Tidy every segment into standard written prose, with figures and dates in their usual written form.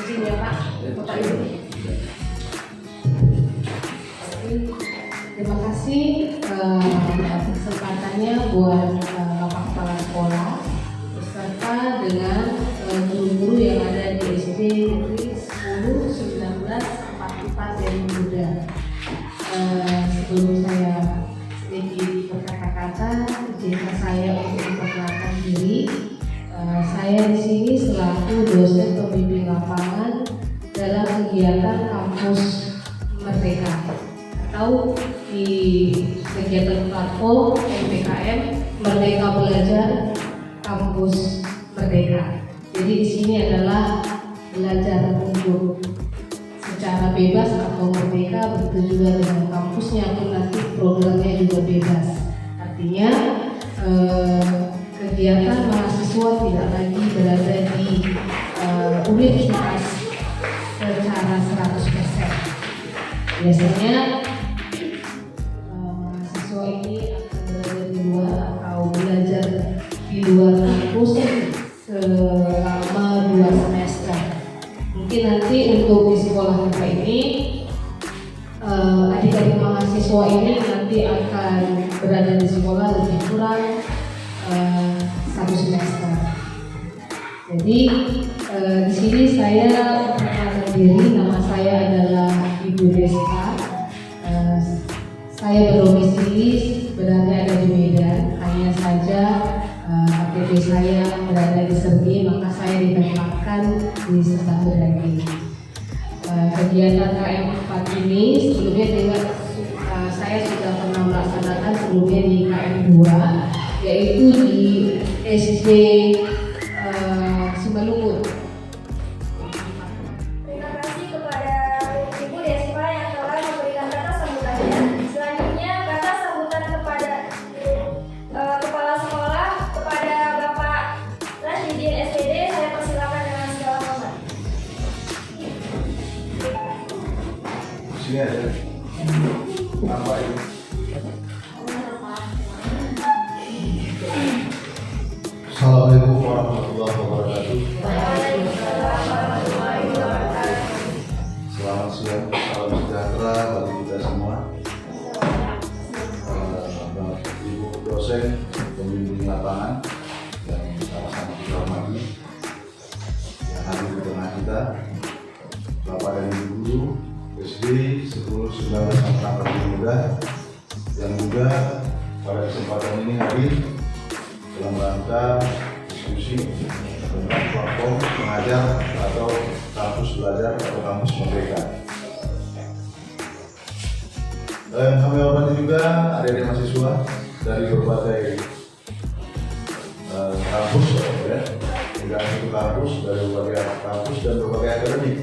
izin ya Pak, Bapak Ibu. Terima kasih atas kesempatannya buat Bapak Kepala Sekolah beserta dengan guru-guru yang ada di SD Negeri 10 19 44 dari Muda. Sebelum saya sedikit berkata-kata, izinkan saya untuk memperkenalkan diri. Saya di sini selaku dosen pembimbing lapangan dalam kegiatan Kampus Merdeka atau di kegiatan platform MPKM Merdeka Belajar Kampus Merdeka. Jadi di sini adalah belajar untuk secara bebas atau merdeka, begitu juga dengan kampusnya pun nanti programnya juga bebas. Artinya kegiatan mahasiswa tidak lagi berada di universitas secara 100%. Biasanya mahasiswa ini akan berada di luar atau belajar di luar kampus selama 2 semester. Mungkin nanti untuk di sekolah kita ini adik-adik mahasiswa ini nanti akan berada di sekolah lebih kurang 1 semester. Jadi di sini saya memperkenalkan diri, nama saya adalah Ibu Deska. Saya berdomisili berada di Medan, hanya saja KTP saya berada di Sergi, maka saya ditempatkan di Serdang Bedagai. Kegiatan KM4 ini sebelumnya juga saya sudah pernah melaksanakan sebelumnya di KM2, yaitu di SD Simalungun. Terima kasih kepada Ibu Deska yang telah memberikan kata sambutannya. Selanjutnya kata sambutan kepada Kepala Sekolah, kepada Bapak Rashidin SPD, saya persilakan dengan segala hormat. Sini ada apa ini? Assalamualaikum warahmatullahi wabarakatuh. Selamat siang, salam sejahtera bagi kita semua. Ibu dosen pembimbing lapangan yang sama-sama kita hormati, yang hadir di tengah kita, Bapak dan Ibu guru SD 10 19 sampai Muda yang juga pada kesempatan ini hadir dalam rangka diskusi tentang platform mengajar atau kampus belajar atau kampus merdeka. Dan kami hormati juga adik-adik mahasiswa dari berbagai kampus, ya, tidak satu kampus, dari berbagai kampus dan berbagai akademik.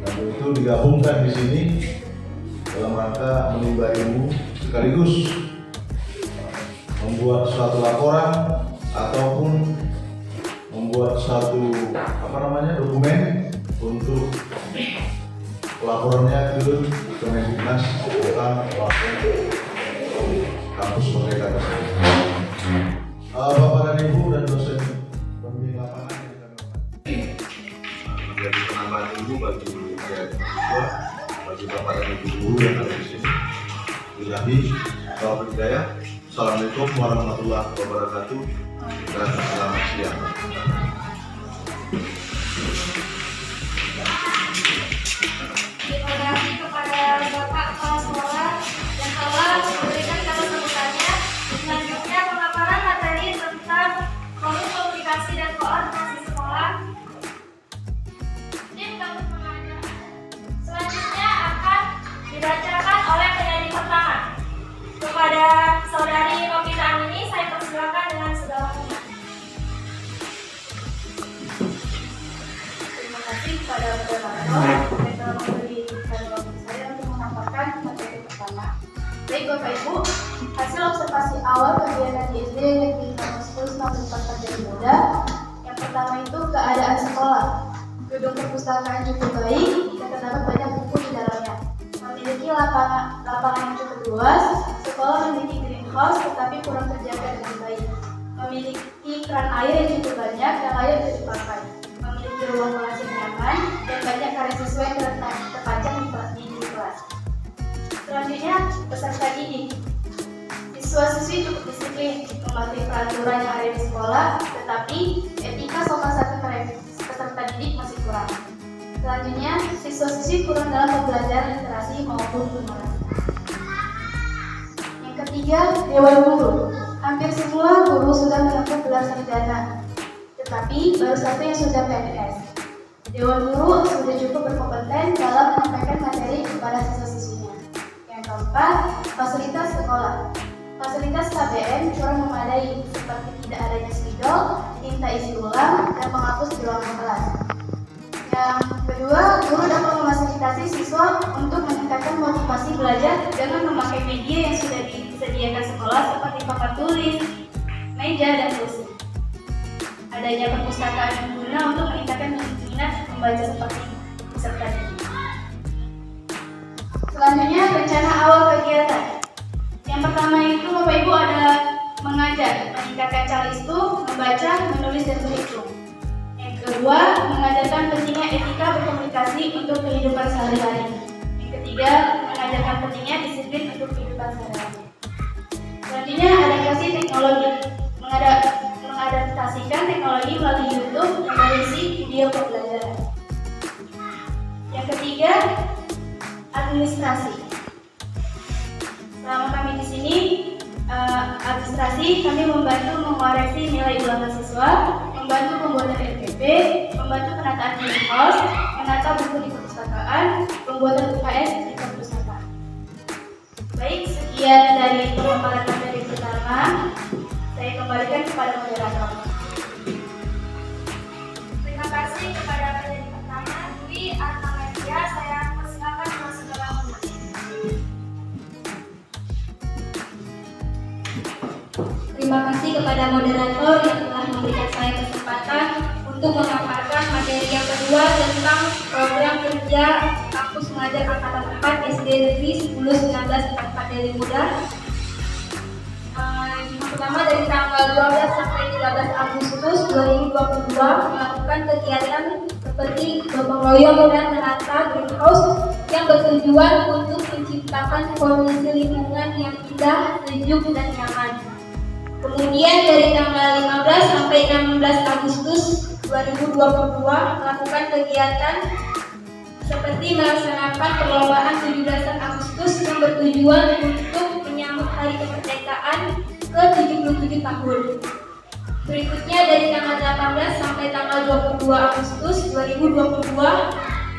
Dan itu digabungkan di sini dalam rangka menimba ilmu sekaligus membuat suatu laporan ataupun membuat suatu dokumen untuk laporannya ke Kemendiknas tentang platform kampus merdeka tersebut. Bapak dan Ibu dan dosen pembimbing lapangan yang kami hormati, menjadi penambahan ilmu bagi mahasiswa, bagi Bapak dan Ibu guru yang ada di sini. Billahi taufiq hidayah. Assalamualaikum warahmatullahi wabarakatuh dan selamat siang. Terima kasih kepada Bapak Kepala Sekolah yang telah memberikan kata sambutannya. Selanjutnya pemaparan materi tentang forum komunikasi dan koordinasi sekolah. Tim kampus mengajar. Selanjutnya akan dibacakan oleh penyanyi pertama. Kepada Saudari Novita Amini, saya persilakan dengan segala hormat. Terima kasih kepada Bapak yang telah memberikan waktu saya untuk memaparkan materi pertama. Baik Bapak Ibu, hasil observasi awal kegiatan di SD Negeri 10 44 dari Muda. Yang pertama itu keadaan sekolah. Gedung perpustakaan cukup baik dan terdapat banyak buku di dalamnya. Memiliki lapangan yang cukup luas. Sekolah memiliki greenhouse tetapi kurang terjaga dengan baik. Memiliki keran air yang cukup banyak dan layak untuk dipakai. Memiliki ruang kelas yang nyaman. dan banyak karya siswa yang terpajang di kelas. Selanjutnya, peserta didik. Siswa-siswi cukup disiplin mematuhi peraturan yang ada di sekolah, tetapi etika sopan santun peserta didik masih kurang. Selanjutnya, siswa-siswi kurang dalam pembelajaran literasi maupun numerasi. Yang ketiga, Dewan Guru. Hampir semua guru sudah menempuh gelar sarjana, tetapi baru satu yang sudah PNS. Dewan Guru sudah cukup berkompeten dalam menyampaikan materi kepada siswa-siswinya. Yang keempat, fasilitas sekolah. Fasilitas KBM kurang memadai, seperti tidak adanya spidol, tinta isi ulang, dan penghapus di ruangan kelas. Yang kedua, guru dapat memfasilitasi siswa untuk meningkatkan motivasi belajar dengan memakai media yang sudah disediakan sekolah seperti papan tulis, meja, dan kursi. Adanya perpustakaan guna untuk meningkatkan minat membaca seperti peserta didik. Selanjutnya, rencana awal kegiatan. Yang pertama itu Bapak Ibu adalah mengajar, meningkatkan calistung, membaca, menulis, dan berhitung. Yang kedua, mengajarkan pentingnya etika berkomunikasi untuk kehidupan sehari-hari. Yang ketiga, mengajarkan pentingnya disiplin untuk kehidupan sehari-hari. Selanjutnya, adaptasi teknologi, mengadaptasikan teknologi melalui YouTube yang berisi video pembelajaran. Yang ketiga, administrasi. Selama kami di sini, administrasi kami membantu mengoreksi nilai ulangan siswa, membantu pembuatan RPP, membantu penataan greenhouse, menata buku di perpustakaan, pembuatan UKS di perpustakaan. Baik, sekian dari pemaparan materi pertama. Saya kembalikan kepada moderator. Terima kasih kepada materi pertama, Dwi Artamedia. Saya persilakan masuk ke dalam materi. Terima kasih kepada moderator yang telah memberikan saya kesempatan untuk memaparkan materi yang kedua tentang program kerja Kampus Mengajar Angkatan 4 SD Negeri 10-1944 Deli Muda. Yang pertama dari tanggal 12 sampai 13 Agustus 2022 melakukan kegiatan seperti gotong royong dan menata greenhouse yang bertujuan untuk menciptakan kondisi lingkungan yang indah, sejuk, dan nyaman. Kemudian dari tanggal 15 sampai 16 Agustus 2022 melakukan kegiatan seperti melaksanakan perlombaan 17 Agustus yang bertujuan untuk menyambut Hari Kemerdekaan ke-77 tahun. Berikutnya dari tanggal 18 sampai tanggal 22 Agustus 2022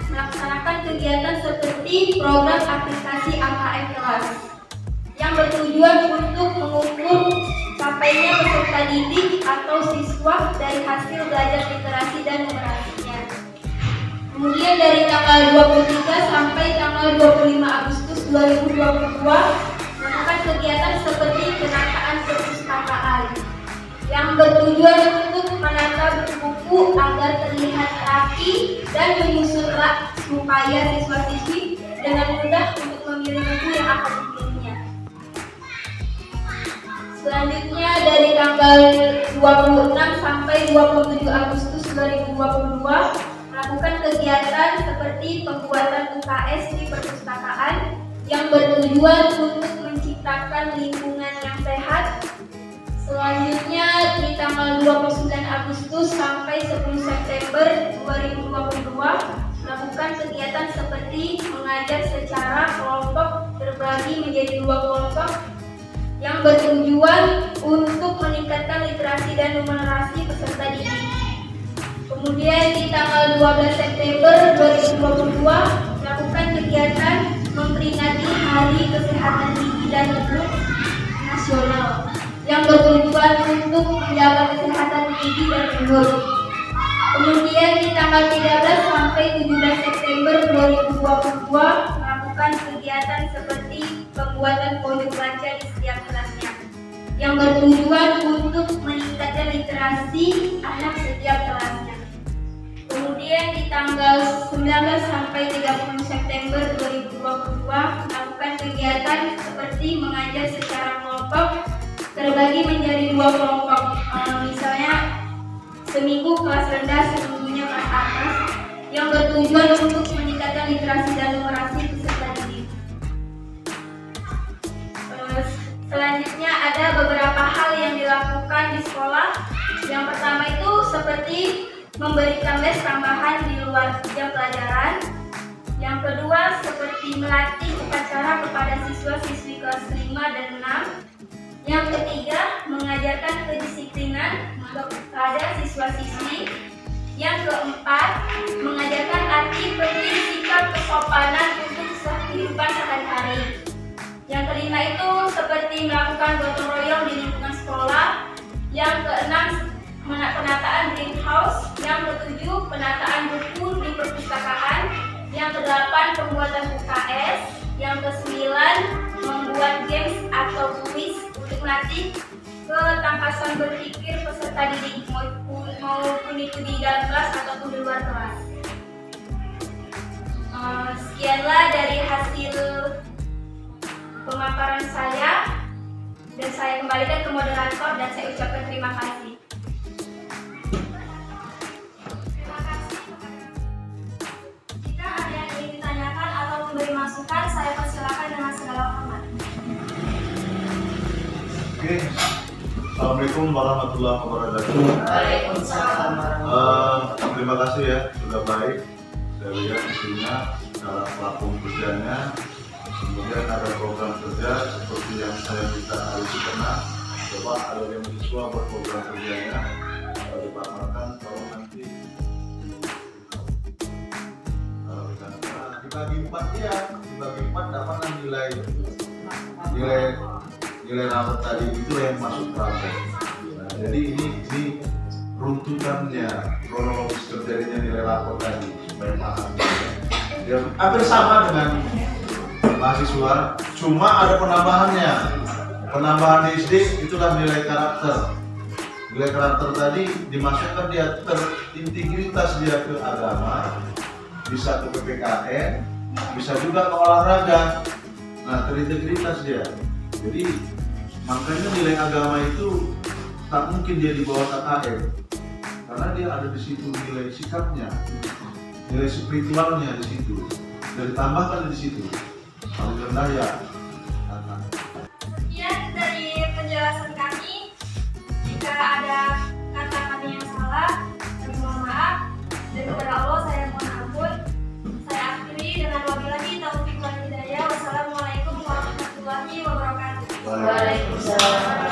melaksanakan kegiatan seperti program aplikasi AKM kelas yang bertujuan untuk mengukur capainya peserta didik atau siswa dari hasil belajar literasi dan numerasinya. Kemudian dari tanggal 23 sampai tanggal 25 Agustus 2022 melakukan kegiatan seperti penataan perpustakaan yang bertujuan untuk menata buku-buku agar terlihat rapi dan menyusun rak supaya siswa-siswi dengan mudah untuk memilih buku yang akan dipilihnya. Selanjutnya dari tanggal 26 sampai 27 Agustus 2022 melakukan kegiatan seperti pembuatan UKS di perpustakaan yang bertujuan untuk menciptakan lingkungan yang sehat. Selanjutnya di tanggal 29 Agustus sampai 10 September 2022 melakukan kegiatan seperti mengajar secara kelompok terbagi menjadi 2 kelompok yang bertujuan untuk meningkatkan literasi dan numerasi peserta didik. Kemudian di tanggal 12 September 2022 melakukan kegiatan memperingati Hari Kesehatan Gigi dan Mulut Nasional yang bertujuan untuk menjaga kesehatan gigi dan mulut. Kemudian di tanggal 13 sampai 17 September 2022 melakukan kegiatan seperti pembuatan pojok baca di setiap kelasnya yang bertujuan untuk meningkatkan literasi anak setiap kelasnya. Kemudian di tanggal 19 sampai 30 September 2022 melakukan kegiatan seperti mengajar secara kelompok terbagi menjadi 2 kelompok. Misalnya seminggu kelas rendah, seminggunya kelas atas, yang bertujuan bertujuan untuk meningkatkan literasi dan numerasi peserta didik. Selanjutnya ada beberapa hal yang dilakukan di sekolah. Yang pertama itu seperti memberikan les tambahan di luar jam pelajaran. Yang kedua seperti melatih upacara kepada siswa-siswi kelas 5 dan 6. Yang ketiga mengajarkan kedisiplinan kepada siswa-siswi. Yang keempat mengajarkan arti penting sikap kesopanan untuk kehidupan sehari-hari. Yang kelima itu seperti melakukan gotong royong di lingkungan sekolah. Yang keenam penataan greenhouse. Yang ketujuh penataan buku di perpustakaan. Yang kedelapan pembuatan UKS. Yang kesembilan membuat games atau kuis untuk melatih ketangkasan berpikir peserta didik maupun itu di dalam kelas ataupun di luar kelas. Sekianlah dari hasil pemaparan saya, dan saya kembalikan ke moderator dan saya ucapkan terima kasih. Terima kasih. Jika ada yang ingin ditanyakan atau memberi masukan, saya persilakan dengan segala hormat. Oke. Assalamualaikum warahmatullahi wabarakatuh. Waalaikumsalam. Terima kasih ya, sudah baik. Saya lihat isinya dalam platform kerjanya. Kemudian ada program kerja seperti yang saya minta hari ini karena coba ada yang mahasiswa buat program kerjanya dipaparkan kalau nanti dibagi 4 ya, dibagi 4 dapat nilai rapor tadi itu yang masuk rapor. Nah, jadi ini runtutannya, kronologis terjadinya nilai rapor tadi supaya paham. Ya, hampir sama dengan mahasiswa, cuma ada penambahannya. Penambahan di SD itulah nilai karakter. Nilai karakter tadi dimasukkan dia terintegritas dia ke agama, bisa ke PPKN, bisa juga ke olahraga. Nah, terintegritas dia. Jadi makanya nilai agama itu tak mungkin dia di bawah KKN, karena dia ada di situ nilai sikapnya, nilai spiritualnya di situ, dan ditambahkan di situ. Paling rendah ya. Sekian dari penjelasan kami. Jika ada kata-kata yang salah, kami mohon maaf. Dan kepada Allah saya mohon ampun. Saya akhiri dengan wabillahi taufiq wal hidayah. Wassalamualaikum warahmatullahi wabarakatuh. Waalaikumsalam.